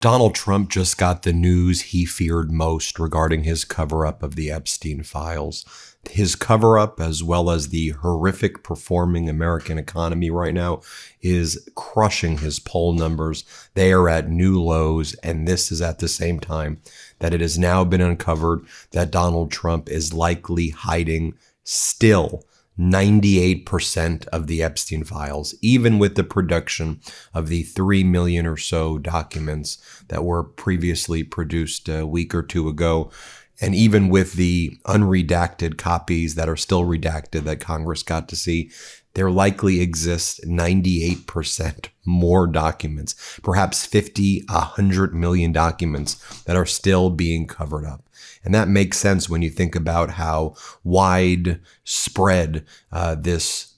Donald Trump just got the news he feared most regarding his cover-up of the Epstein Files. His cover-up, as well as the horrific performing American economy right now, is crushing his poll numbers. They are at new lows, and this is at the same time that it has now been uncovered that Donald Trump is likely hiding still 98% of the Epstein files, even with the production of the 3 million or so documents that were previously produced a week or two ago. And even with the unredacted copies that are still redacted that Congress got to see, there likely exists 98% more documents, perhaps 50, 100 million documents that are still being covered up. And that makes sense when you think about how widespread this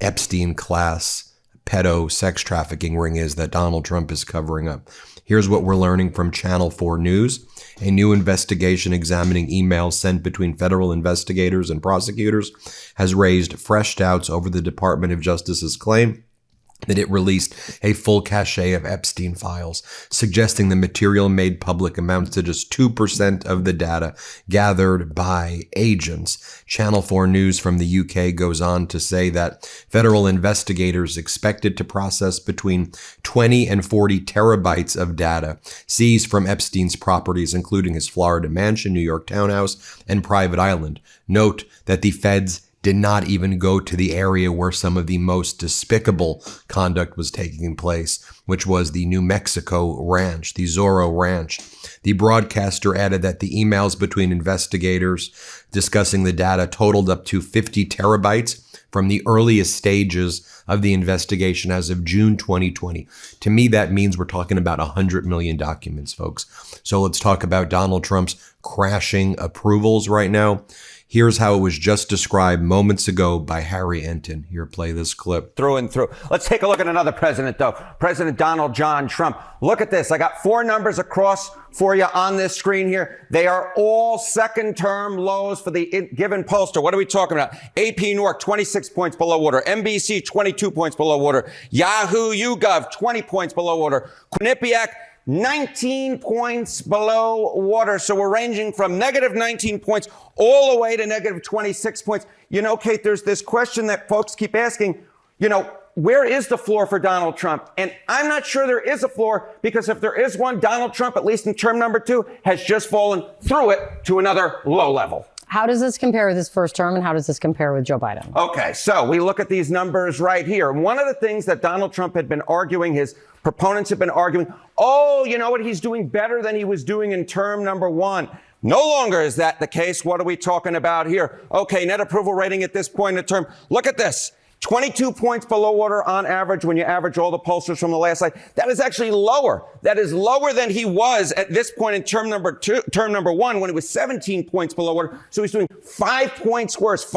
Epstein class pedo sex trafficking ring is that Donald Trump is covering up. Here's what we're learning from Channel 4 News. A new investigation examining emails sent between federal investigators and prosecutors has raised fresh doubts over the Department of Justice's claim that it released a full cache of Epstein files, suggesting the material made public amounts to just 2% of the data gathered by agents. Channel 4 News from the UK goes on to say that federal investigators expected to process between 20 and 40 terabytes of data seized from Epstein's properties, including his Florida mansion, New York townhouse, and private island. Note that the feds did not even go to the area where some of the most despicable conduct was taking place, which was the New Mexico ranch, the Zorro Ranch. The broadcaster added that the emails between investigators discussing the data totaled up to 50 terabytes from the earliest stages of the investigation as of June 2020. To me, that means we're talking about 100 million documents, folks. So let's talk about Donald Trump's crashing approvals right now. Here's how it was just described moments ago by Harry Enton. Here, play this clip. Through and through. Let's take a look at another president, though. President Donald John Trump. Look at this. I got 4 numbers across for you on this screen here. They are all second-term lows for the given pollster. What are we talking about? AP Newark, 26 points below water. NBC, 22 points below water. Yahoo YouGov, 20 points below water. Quinnipiac, 19 points below water. So we're ranging from negative 19 points all the way to negative 26 points. You know, Kate, there's this question that folks keep asking, where is the floor for Donald Trump? And I'm not sure there is a floor, because if there is one, Donald Trump, at least in term number 2, has just fallen through it to another low level. How does this compare with his first term, and how does this compare with Joe Biden? Okay, so we look at these numbers right here. One of the things that Donald Trump had been arguing, his proponents have been arguing, you know what, he's doing better than he was doing in term number 1. No longer is that the case. What are we talking about here? Okay, net approval rating at this point in the term. Look at this. 22 points below water on average when you average all the pollsters from the last slide. That is actually lower. That is lower than he was at this point in term number 1, when he was 17 points below water. So he's doing 5 points worse,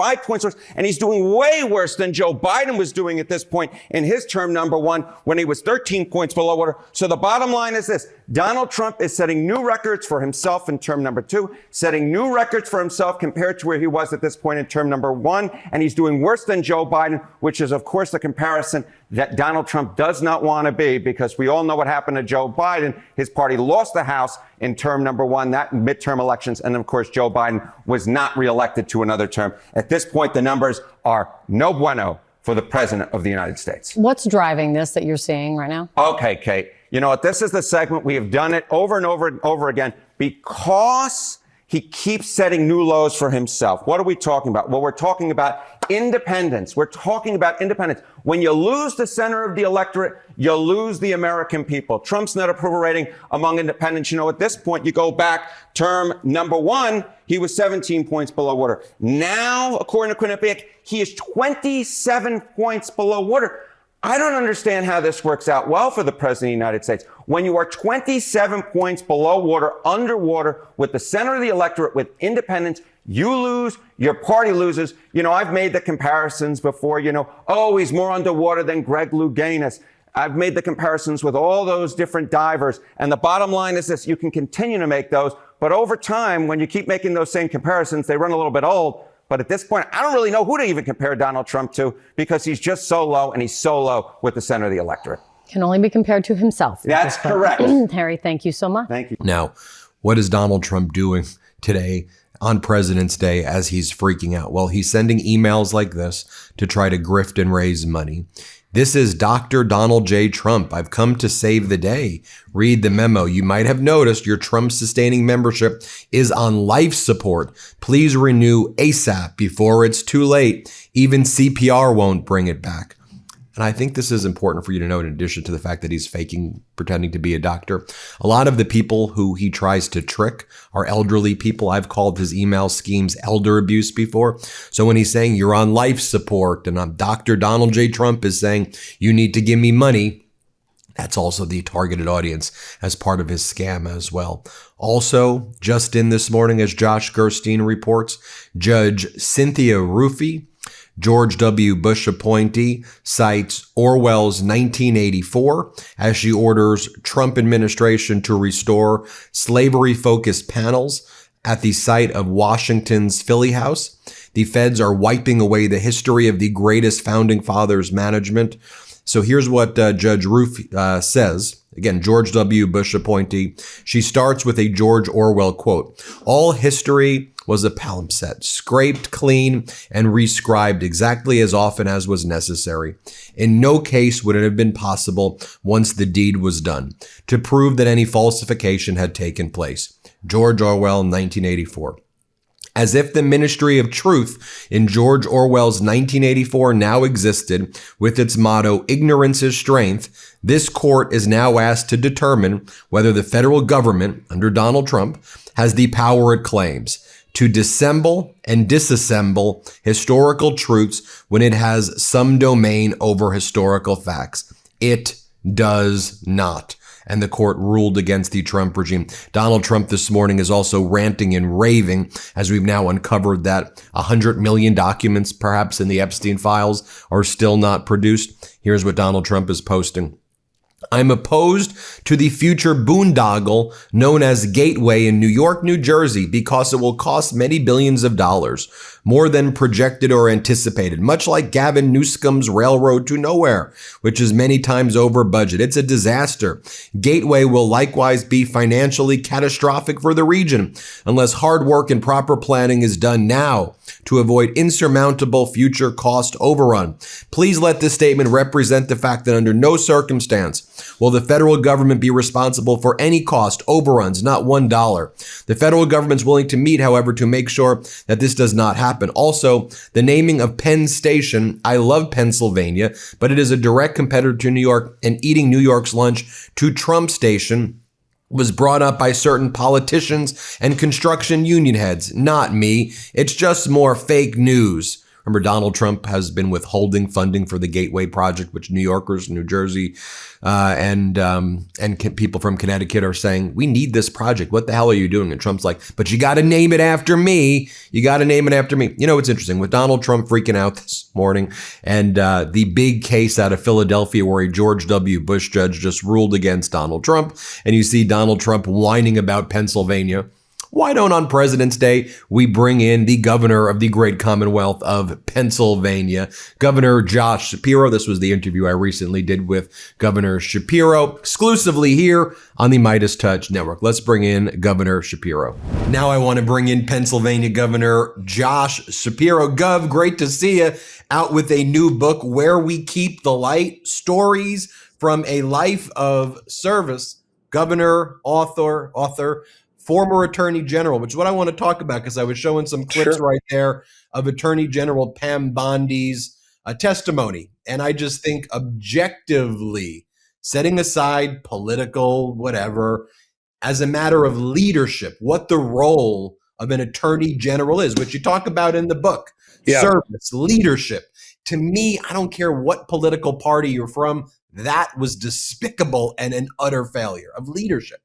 and he's doing way worse than Joe Biden was doing at this point in his term number 1, when he was 13 points below water. So the bottom line is this. Donald Trump is setting new records for himself in term number 2, setting new records for himself compared to where he was at this point in term number 1, and he's doing worse than Joe Biden, which is, of course, the comparison that Donald Trump does not want to be, because we all know what happened to Joe Biden. His party lost the House in term number 1, that midterm elections, and of course, Joe Biden was not reelected to another term. At this point, the numbers are no bueno for the president of the United States. What's driving this that you're seeing right now? Okay, Kate. You know what? This is the segment. We have done it over and over and over again because he keeps setting new lows for himself. What are we talking about? Well, we're talking about independence. We're talking about independence. When you lose the center of the electorate, you lose the American people. Trump's net approval rating among independents, at this point, you go back term number 1, he was 17 points below water. Now, according to Quinnipiac, he is 27 points below water. I don't understand how this works out well for the president of the United States. When you are 27 points below water, underwater, with the center of the electorate, with independents, you lose, your party loses. I've made the comparisons before, he's more underwater than Greg Louganis. I've made the comparisons with all those different divers. And the bottom line is this, you can continue to make those, but over time, when you keep making those same comparisons, they run a little bit old. But at this point, I don't really know who to even compare Donald Trump to, because he's just so low, and he's so low with the center of the electorate. Can only be compared to himself. That's correct. Harry, thank you so much. Thank you. Now, what is Donald Trump doing today on President's Day as he's freaking out? Well, he's sending emails like this to try to grift and raise money. This is Dr. Donald J. Trump. I've come to save the day. Read the memo. You might have noticed your Trump-sustaining membership is on life support. Please renew ASAP before it's too late. Even CPR won't bring it back. And I think this is important for you to know, in addition to the fact that he's pretending to be a doctor. A lot of the people who he tries to trick are elderly people. I've called his email schemes elder abuse before. So when he's saying you're on life support and Dr. Donald J. Trump is saying you need to give me money, that's also the targeted audience as part of his scam as well. Also, just in this morning, as Josh Gerstein reports, Judge Cynthia Rufy, George W. Bush appointee, cites Orwell's 1984 as she orders Trump administration to restore slavery-focused panels at the site of Washington's Philly House. The feds are wiping away the history of the greatest founding fathers' management. So here's what Judge Rufy says. Again, George W. Bush appointee. She starts with a George Orwell quote. All history was a palimpsest, scraped clean and rescribed exactly as often as was necessary. In no case would it have been possible, once the deed was done, to prove that any falsification had taken place. George Orwell, 1984. As if the Ministry of Truth in George Orwell's 1984 now existed, with its motto, ignorance is strength, this court is now asked to determine whether the federal government, under Donald Trump, has the power it claims to dissemble and disassemble historical truths when it has some domain over historical facts. It does not. And the court ruled against the Trump regime. Donald Trump this morning is also ranting and raving as we've now uncovered that 100 million documents, perhaps in the Epstein Files, are still not produced. Here's what Donald Trump is posting. I'm opposed to the future boondoggle known as Gateway in New York, New Jersey, because it will cost many billions of dollars, more than projected or anticipated, much like Gavin Newsom's Railroad to Nowhere, which is many times over budget. It's a disaster. Gateway will likewise be financially catastrophic for the region unless hard work and proper planning is done now to avoid insurmountable future cost overrun. Please let this statement represent the fact that under no circumstance will the federal government be responsible for any cost overruns, not $1. The federal government's willing to meet, however, to make sure that this does not happen. Also, the naming of Penn Station, I love Pennsylvania, but it is a direct competitor to New York, and eating New York's lunch to Trump Station was brought up by certain politicians and construction union heads, not me. It's just more fake news. Remember, Donald Trump has been withholding funding for the Gateway project, which New Yorkers, New Jersey, and people from Connecticut are saying, we need this project. What the hell are you doing? And Trump's like, but you got to name it after me. You got to name it after me. You know, it's interesting with Donald Trump freaking out this morning and the big case out of Philadelphia where a George W. Bush judge just ruled against Donald Trump. And you see Donald Trump whining about Pennsylvania. Why don't on President's Day we bring in the governor of the great Commonwealth of Pennsylvania, Governor Josh Shapiro? This was the interview I recently did with Governor Shapiro, exclusively here on the MeidasTouch Network. Let's bring in Governor Shapiro. Now I want to bring in Pennsylvania Governor Josh Shapiro. Gov, great to see you out with a new book, Where We Keep the Light, Stories from a Life of Service. Governor, author, former Attorney General, which is what I want to talk about because I was showing some clips right there of Attorney General Pam Bondi's testimony. And I just think objectively, setting aside political, whatever, as a matter of leadership, what the role of an Attorney General is, which you talk about in the book, service, leadership. To me, I don't care what political party you're from, that was despicable and an utter failure of leadership.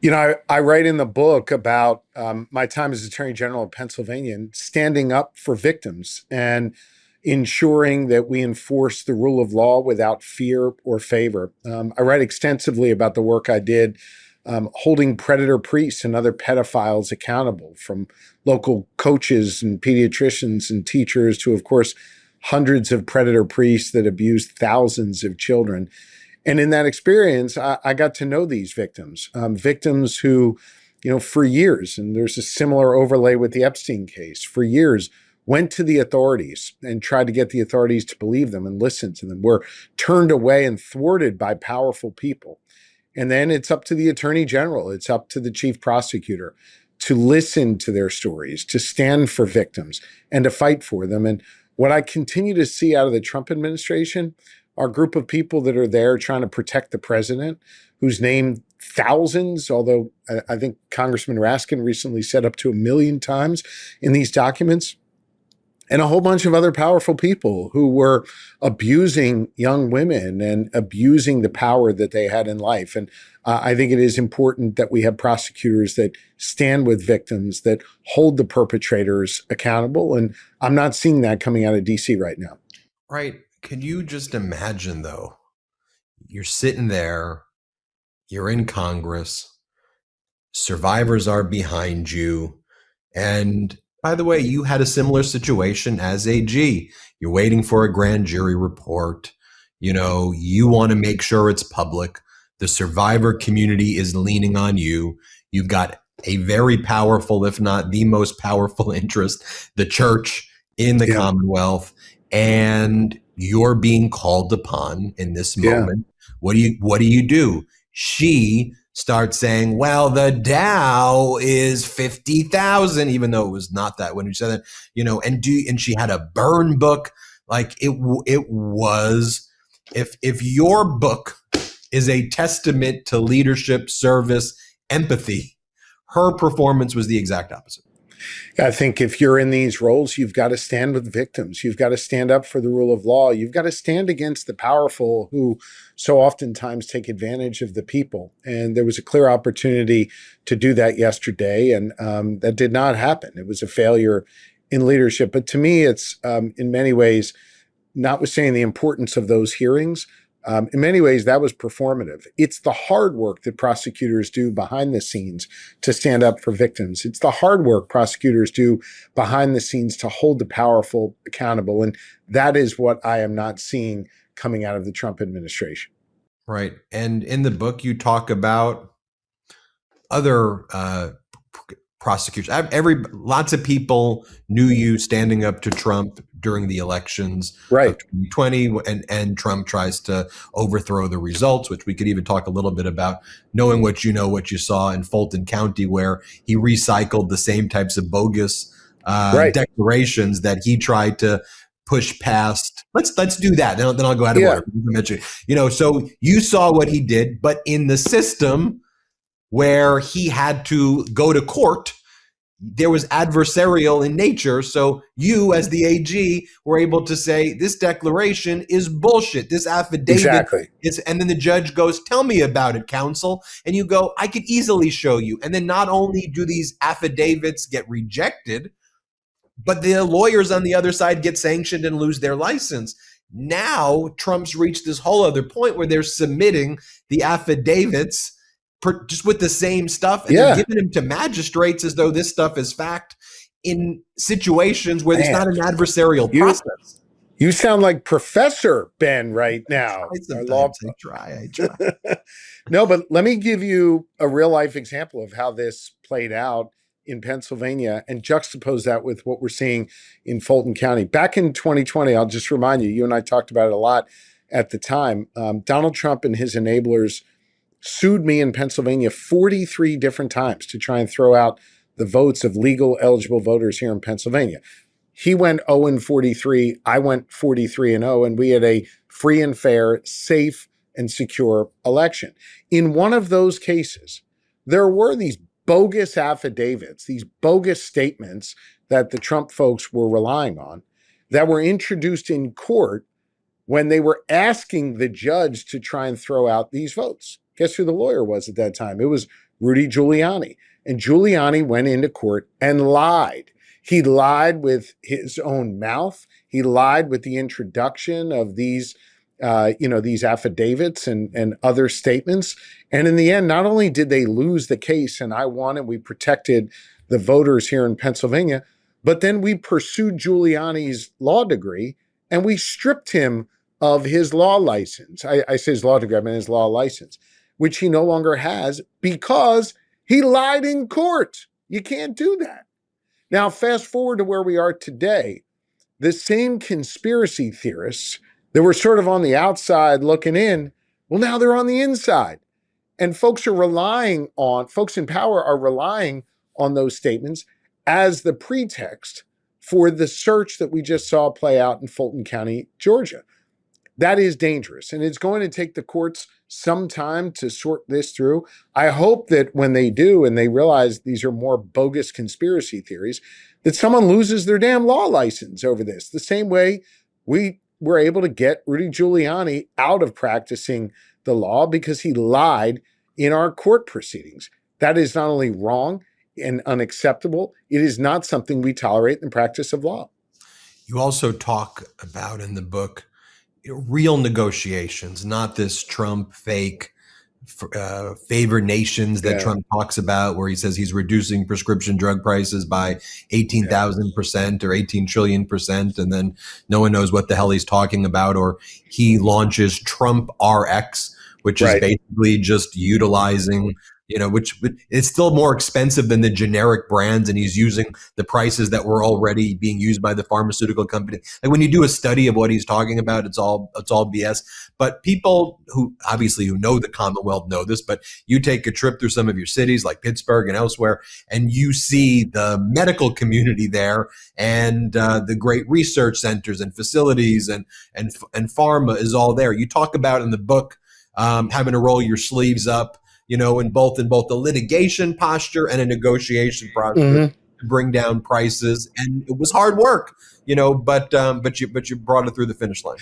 You know, I write in the book about my time as Attorney General of Pennsylvania and standing up for victims and ensuring that we enforce the rule of law without fear or favor. I write extensively about the work I did holding predator priests and other pedophiles accountable, from local coaches and pediatricians and teachers to, of course, hundreds of predator priests that abused thousands of children. And in that experience, I got to know these victims, victims who, for years, and there's a similar overlay with the Epstein case, for years went to the authorities and tried to get the authorities to believe them and listen to them, were turned away and thwarted by powerful people. And then it's up to the attorney general, it's up to the chief prosecutor to listen to their stories, to stand for victims and to fight for them. And what I continue to see out of the Trump administration are a group of people that are there trying to protect the president, who's named thousands, although I think Congressman Raskin recently said up to 1 million times in these documents, and a whole bunch of other powerful people who were abusing young women and abusing the power that they had in life. And I think it is important that we have prosecutors that stand with victims, that hold the perpetrators accountable. And I'm not seeing that coming out of DC right now. Right. Can you just imagine, though? You're sitting there, you're in Congress, survivors are behind you, and by the way, you had a similar situation as AG. You're waiting for a grand jury report. You want to make sure it's public. The survivor community is leaning on you. You've got a very powerful, if not the most powerful interest, the church in the Commonwealth, and you're being called upon in this moment. What do you do? She starts saying, well, the Dow is 50,000, even though it was not that when you said that, and she had a burn book. Like it was, if your book is a testament to leadership, service, empathy, her performance was the exact opposite. I think if you're in these roles, you've got to stand with victims. You've got to stand up for the rule of law. You've got to stand against the powerful who so oftentimes take advantage of the people. And there was a clear opportunity to do that yesterday, and that did not happen. It was a failure in leadership. But to me, it's in many ways, notwithstanding the importance of those hearings, in many ways, that was performative. It's the hard work that prosecutors do behind the scenes to stand up for victims. It's the hard work prosecutors do behind the scenes to hold the powerful accountable. And that is what I am not seeing coming out of the Trump administration. Right. And in the book, you talk about other prosecutions. Lots of people knew you standing up to Trump during the elections of 2020, and Trump tries to overthrow the results, which we could even talk a little bit about, knowing what you saw in Fulton County, where he recycled the same types of bogus declarations that he tried to push past. Let's do that. Then I'll go out of order. So you saw what he did, but in the system where he had to go to court, there was adversarial in nature. So you, as the AG, were able to say, this declaration is bullshit. This affidavit is, and then the judge goes, tell me about it, counsel. And you go, I could easily show you. And then not only do these affidavits get rejected, but the lawyers on the other side get sanctioned and lose their license. Now Trump's reached this whole other point where they're submitting the affidavits just with the same stuff, and they're giving them to magistrates as though this stuff is fact in situations where there's not an adversarial process. You sound like Professor Ben right now. I try. No, but let me give you a real life example of how this played out in Pennsylvania and juxtapose that with what we're seeing in Fulton County. Back in 2020, I'll just remind you, you and I talked about it a lot at the time. Donald Trump and his enablers sued me in Pennsylvania 43 different times to try and throw out the votes of legal eligible voters here in Pennsylvania. He went 0-43, I went 43-0, and we had a free and fair, safe and secure election. In one of those cases, there were these bogus affidavits, these bogus statements that the Trump folks were relying on that were introduced in court when they were asking the judge to try and throw out these votes. Guess who the lawyer was at that time? It was Rudy Giuliani. And Giuliani went into court and lied. He lied with his own mouth. He lied with the introduction of these, these affidavits and other statements. And in the end, not only did they lose the case and I won and we protected the voters here in Pennsylvania, but then we pursued Giuliani's law degree and we stripped him of his law license. I say his law degree, I mean his law license, which he no longer has because he lied in court. You can't do that. Now, fast forward to where we are today. The same conspiracy theorists that were sort of on the outside looking in, well, now they're on the inside. And folks in power are relying on those statements as the pretext for the search that we just saw play out in Fulton County, Georgia. That is dangerous, and it's going to take the courts some time to sort this through. I hope that when they do and they realize these are more bogus conspiracy theories, that someone loses their damn law license over this. The same way we were able to get Rudy Giuliani out of practicing the law because he lied in our court proceedings. That is not only wrong and unacceptable, it is not something we tolerate in the practice of law. You also talk about in the book real negotiations, not this Trump fake favored nations that Trump talks about, where he says he's reducing prescription drug prices by 18,000% or 18 trillion%. And then no one knows what the hell he's talking about. Or he launches Trump RX, which is basically just utilizing, which it's still more expensive than the generic brands. And he's using the prices that were already being used by the pharmaceutical company. Like when you do a study of what he's talking about, it's all BS. But people who know the Commonwealth know this, but you take a trip through some of your cities like Pittsburgh and elsewhere, and you see the medical community there and the great research centers and facilities and pharma is all there. You talk about in the book having to roll your sleeves up, in both the litigation posture and a negotiation posture to bring down prices. And it was hard work, but you brought it through the finish line.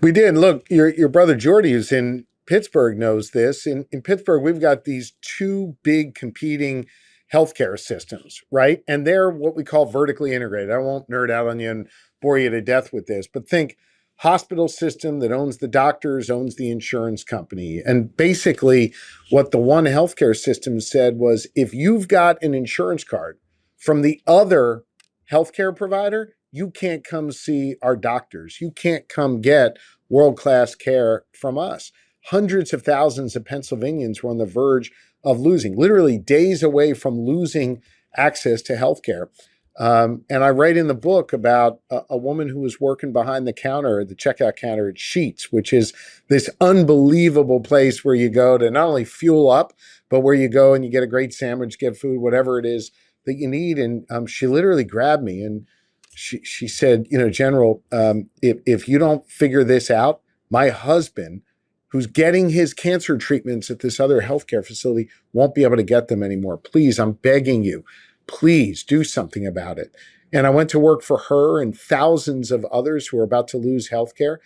We did. Look, your brother Jordy, who's in Pittsburgh, knows this. In Pittsburgh, we've got these two big competing healthcare systems, right? And they're what we call vertically integrated. I won't nerd out on you and bore you to death with this, but think hospital system that owns the doctors, owns the insurance company. And basically what the one healthcare system said was, if you've got an insurance card from the other healthcare provider, you can't come see our doctors. You can't come get world-class care from us. Hundreds of thousands of Pennsylvanians were on the verge of literally days away from losing access to healthcare. And I write in the book about a woman who was working behind the counter, the checkout counter at Sheetz, which is this unbelievable place where you go to not only fuel up, but where you go and you get a great sandwich, get food, whatever it is that you need. And she literally grabbed me and she said, General, if you don't figure this out, my husband, who's getting his cancer treatments at this other healthcare facility, won't be able to get them anymore. Please, I'm begging you. Please do something about it. And I went to work for her and thousands of others who are about to lose healthcare.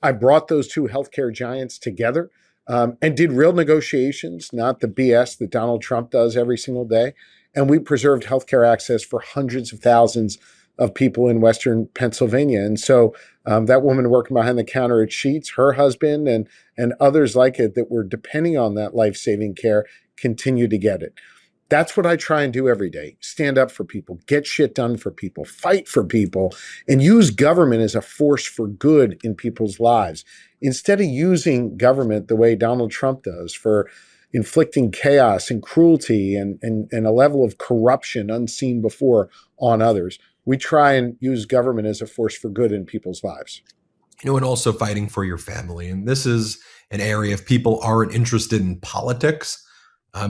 I brought those two healthcare giants together and did real negotiations, not the BS that Donald Trump does every single day. And we preserved healthcare access for hundreds of thousands of people in Western Pennsylvania. And so that woman working behind the counter at Sheetz, her husband and others like it that were depending on that life-saving care continue to get it. That's what I try and do every day. Stand up for people, get shit done for people, fight for people, and use government as a force for good in people's lives. Instead of using government the way Donald Trump does for inflicting chaos and cruelty and a level of corruption unseen before on others, we try and use government as a force for good in people's lives. And also fighting for your family. And this is an area if people aren't interested in politics,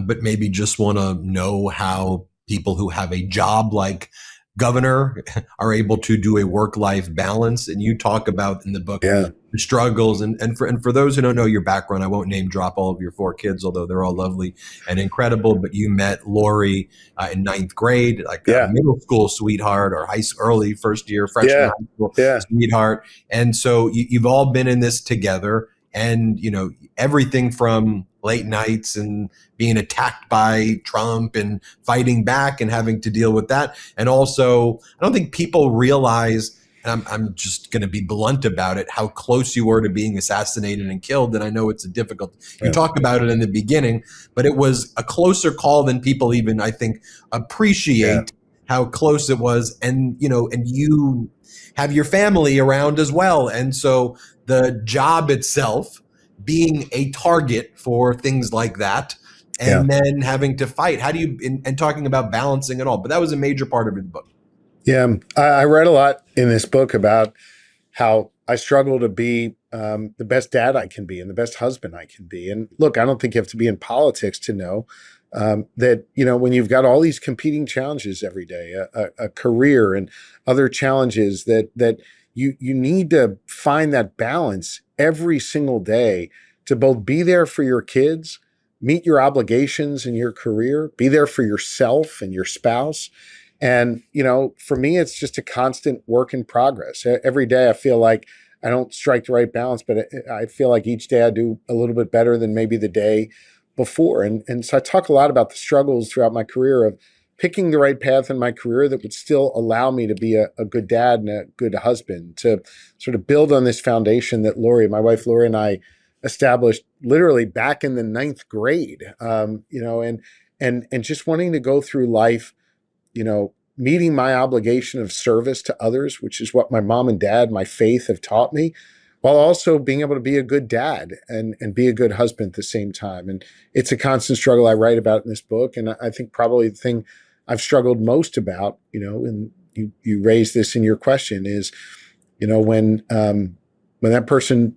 but maybe just want to know how people who have a job like governor are able to do a work-life balance. And you talk about in the book the struggles. And for those who don't know your background, I won't name drop all of your 4 kids, although they're all lovely and incredible. But you met Lori in 9th grade, like a middle school sweetheart or early first year freshman high school sweetheart. And so you've all been in this together. And, everything from late nights and being attacked by Trump and fighting back and having to deal with that. And also, I don't think people realize, and I'm just going to be blunt about it, how close you were to being assassinated and killed. And I know it's a difficult, you talked about it in the beginning, but it was a closer call than people even, I think, appreciate. how close it was. And, and you have your family around as well. And so the job itself being a target for things like that, and then having to fight. How do you, and talking about balancing it all, but that was a major part of the book. Yeah. I read a lot in this book about how I struggle to be the best dad I can be and the best husband I can be. And look, I don't think you have to be in politics to know that, when you've got all these competing challenges every day, a career and other challenges, that you need to find that balance every single day to both be there for your kids, meet your obligations in your career, be there for yourself and your spouse. And, for me, it's just a constant work in progress. Every day I feel like I don't strike the right balance, but I feel like each day I do a little bit better than maybe the day before. And so I talk a lot about the struggles throughout my career of picking the right path in my career that would still allow me to be a good dad and a good husband, to sort of build on this foundation that my wife Lori, and I established literally back in the 9th grade, and just wanting to go through life, meeting my obligation of service to others, which is what my mom and dad, my faith have taught me, while also being able to be a good dad and be a good husband at the same time. And it's a constant struggle I write about in this book. And I think probably the thing I've struggled most about, and you raised this in your question, is, when that person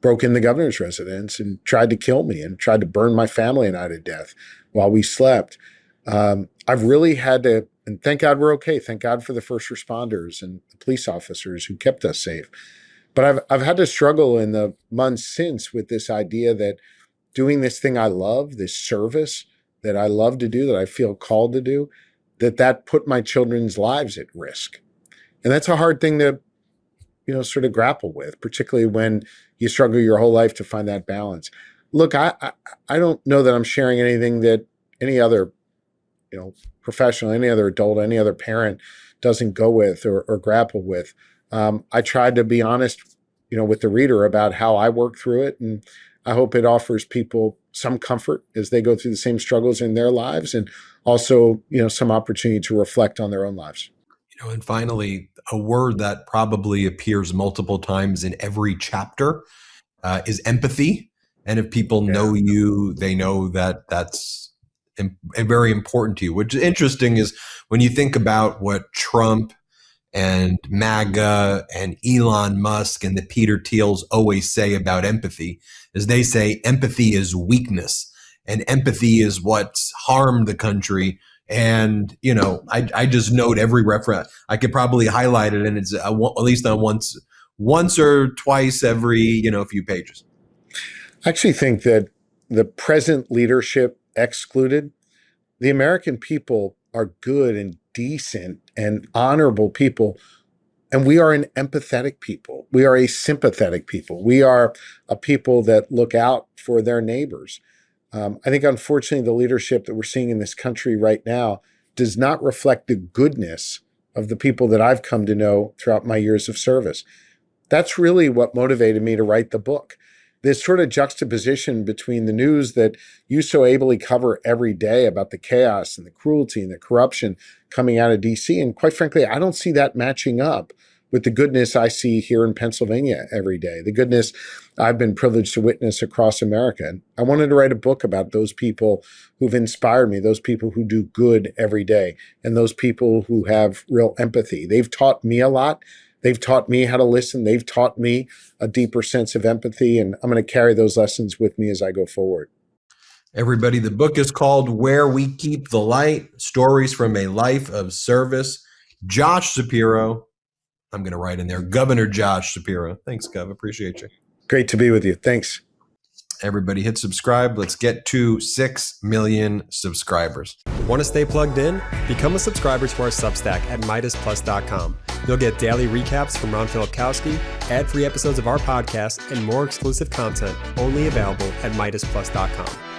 broke in the governor's residence and tried to kill me and tried to burn my family and I to death while we slept. I've really had to, and thank God we're okay. Thank God for the first responders and the police officers who kept us safe. But I've had to struggle in the months since with this idea that doing this thing I love, this service that I love to do, that I feel called to do, that put my children's lives at risk. And that's a hard thing to, sort of grapple with, particularly when you struggle your whole life to find that balance. Look, I don't know that I'm sharing anything that any other professional, any other adult, any other parent doesn't go with or grapple with. I tried to be honest, with the reader about how I work through it. And I hope it offers people some comfort as they go through the same struggles in their lives, and also, some opportunity to reflect on their own lives. And finally, a word that probably appears multiple times in every chapter is empathy. And if people know you, they know that that's very important to you. Which is interesting is when you think about what Trump and MAGA and Elon Musk and the Peter Thiels always say about empathy, is they say empathy is weakness and empathy is what's harmed the country. And, I just note every reference. I could probably highlight it, and it's at least on once or twice every, few pages. I actually think that the present leadership excluded, the American people are good and decent and honorable people. And we are an empathetic people. We are a sympathetic people. We are a people that look out for their neighbors. I think, unfortunately, the leadership that we're seeing in this country right now does not reflect the goodness of the people that I've come to know throughout my years of service. That's really what motivated me to write the book. This sort of juxtaposition between the news that you so ably cover every day about the chaos and the cruelty and the corruption coming out of DC. And quite frankly, I don't see that matching up with the goodness I see here in Pennsylvania every day, the goodness I've been privileged to witness across America. And I wanted to write a book about those people who've inspired me, those people who do good every day, and those people who have real empathy. They've taught me a lot. They've taught me how to listen. They've taught me a deeper sense of empathy, and I'm going to carry those lessons with me as I go forward. Everybody, the book is called Where We Keep the Light, Stories from a Life of Service. Josh Shapiro, I'm going to write in there, Governor Josh Shapiro. Thanks, Gov. Appreciate you. Great to be with you. Thanks. Everybody hit subscribe. Let's get to 6 million subscribers. Want to stay plugged in? Become a subscriber to our Substack at MeidasPlus.com. You'll get daily recaps from Ron Filipkowski, ad-free episodes of our podcast, and more exclusive content only available at MeidasPlus.com.